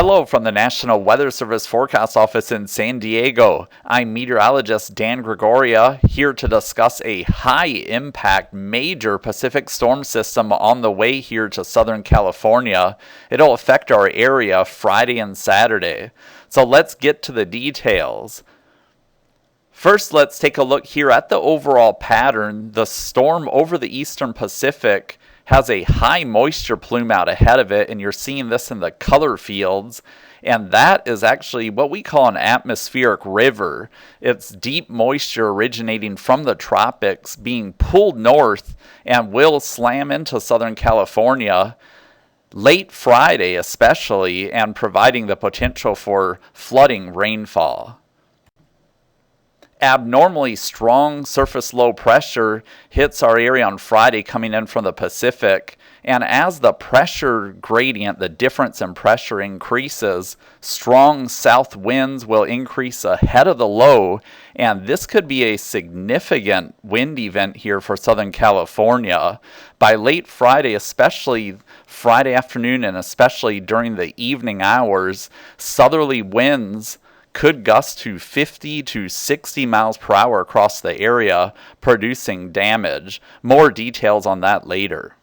Hello from the National Weather Service Forecast Office in San Diego. I'm meteorologist Dan Gregoria, here to discuss a high-impact major Pacific storm system on the way here to Southern California. It'll affect our area Friday and Saturday. So let's get to the details. First, let's take a look here at the overall pattern. The storm over the eastern Pacific has a high moisture plume out ahead of it, and you're seeing this in the color fields, and that is actually what we call an atmospheric river. It's deep moisture originating from the tropics being pulled north and will slam into Southern California late Friday especially, and providing the potential for flooding rainfall. Abnormally strong surface low pressure hits our area on Friday coming in from the Pacific, and as the pressure gradient, the difference in pressure increases, strong south winds will increase ahead of the low, and this could be a significant wind event here for Southern California. By late Friday, especially Friday afternoon and especially during the evening hours, southerly winds could gust to 50 to 60 miles per hour across the area, producing damage. More details on that later.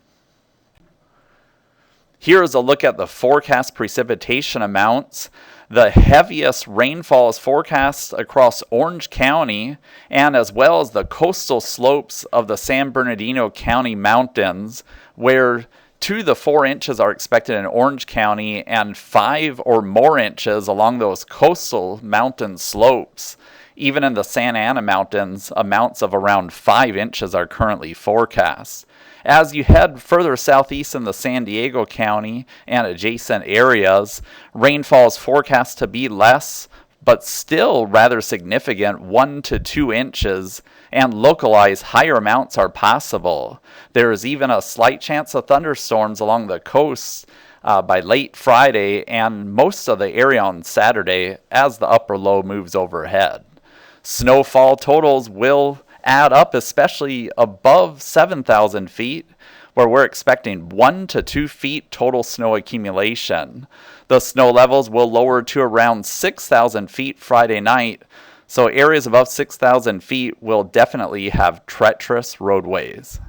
Here is a look at the forecast precipitation amounts. The heaviest rainfall is forecast across Orange County and as well as the coastal slopes of the San Bernardino County mountains, where 2 to 4 inches are expected in Orange County and 5 or more inches along those coastal mountain slopes. Even in the Santa Ana Mountains, amounts of around 5 inches are currently forecast. As you head further southeast in the San Diego County and adjacent areas, rainfall is forecast to be less, but still rather significant, 1 to 2 inches, and localized higher amounts are possible. There is even a slight chance of thunderstorms along the coast by late Friday and most of the area on Saturday as the upper low moves overhead. Snowfall totals will add up, especially above 7,000 feet, where we're expecting 1 to 2 feet total snow accumulation. The snow levels will lower to around 6,000 feet Friday night, so areas above 6,000 feet will definitely have treacherous roadways.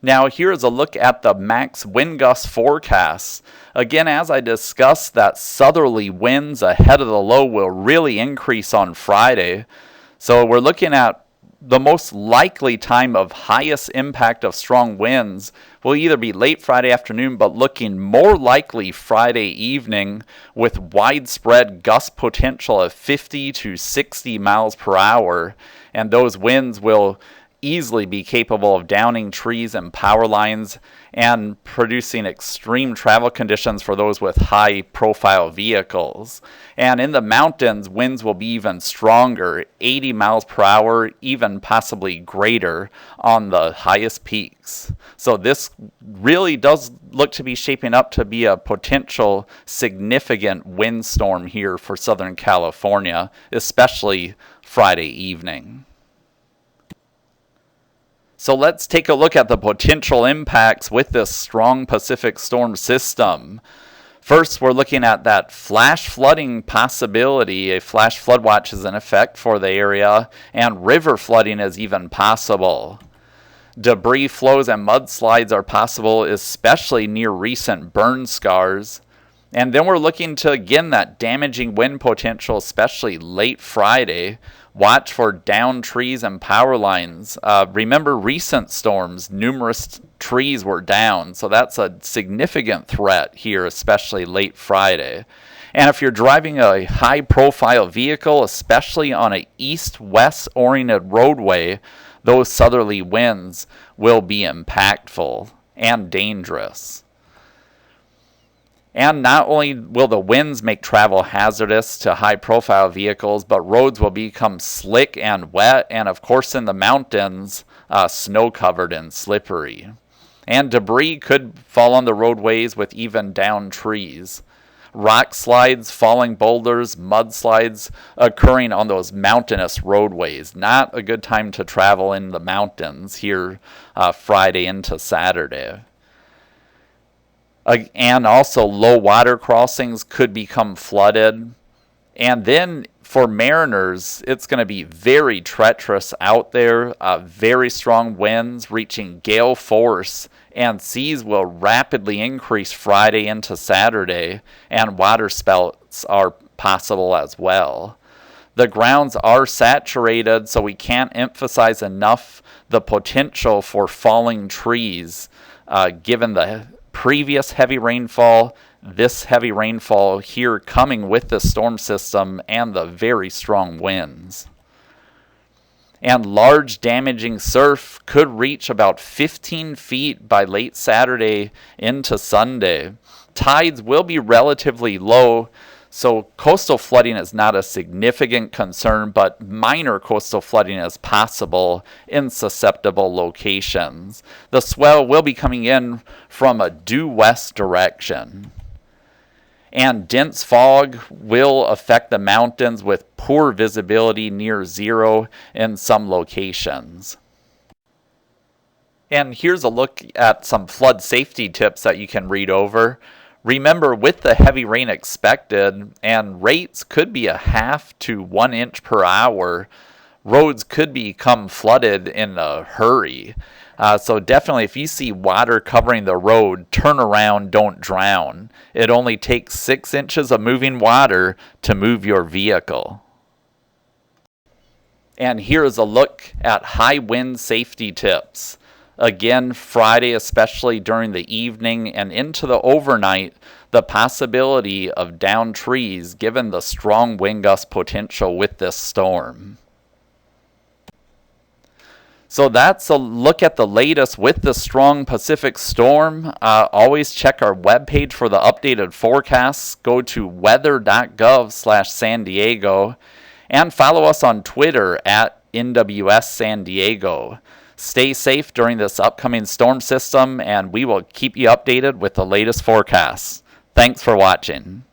Now here is a look at the max wind gust forecast. Again, as I discussed, that southerly winds ahead of the low will really increase on Friday. So we're looking at the most likely time of highest impact of strong winds will either be late Friday afternoon, but looking more likely Friday evening with widespread gust potential of 50 to 60 miles per hour. And those winds will easily be capable of downing trees and power lines and producing extreme travel conditions for those with high profile vehicles. And in the mountains, winds will be even stronger, 80 miles per hour, even possibly greater on the highest peaks. So this really does look to be shaping up to be a potential significant windstorm here for Southern California, especially Friday evening. So let's take a look at the potential impacts with this strong Pacific storm system. First, we're looking at that flash flooding possibility. A flash flood watch is in effect for the area, and river flooding is even possible. Debris flows and mudslides are possible, especially near recent burn scars. And then we're looking to, again, that damaging wind potential, especially late Friday. Watch for downed trees and power lines. Remember recent storms, numerous trees were down, so that's a significant threat here, especially late Friday. And if you're driving a high-profile vehicle, especially on an east-west oriented roadway, those southerly winds will be impactful and dangerous. And not only will the winds make travel hazardous to high-profile vehicles, but roads will become slick and wet, and of course in the mountains, snow-covered and slippery. And debris could fall on the roadways with even downed trees. Rock slides, falling boulders, mudslides occurring on those mountainous roadways. Not a good time to travel in the mountains here Friday into Saturday. And also low water crossings could become flooded. And then for mariners, it's going to be very treacherous out there. Very strong winds reaching gale force, and seas will rapidly increase Friday into Saturday, and water spouts are possible as well. The grounds are saturated, so we can't emphasize enough the potential for falling trees, given the previous heavy rainfall, this heavy rainfall here coming with the storm system, and the very strong winds. And large damaging surf could reach about 15 feet by late Saturday into Sunday. Tides will be relatively low, so coastal flooding is not a significant concern, but minor coastal flooding is possible in susceptible locations. The swell will be coming in from a due west direction. And dense fog will affect the mountains with poor visibility near zero in some locations. And here's a look at some flood safety tips that you can read over. Remember, with the heavy rain expected, and rates could be a half to 1 inch per hour, roads could become flooded in a hurry. So definitely, if you see water covering the road, turn around, don't drown. It only takes 6 inches of moving water to move your vehicle. And here's a look at high wind safety tips. Again, Friday, especially during the evening and into the overnight, the possibility of downed trees given the strong wind gust potential with this storm. So that's a look at the latest with the strong Pacific storm. Always check our webpage for the updated forecasts. Go to weather.gov/San Diego and follow us on Twitter at NWS San Diego. Stay safe during this upcoming storm system, and we will keep you updated with the latest forecasts. Thanks for watching.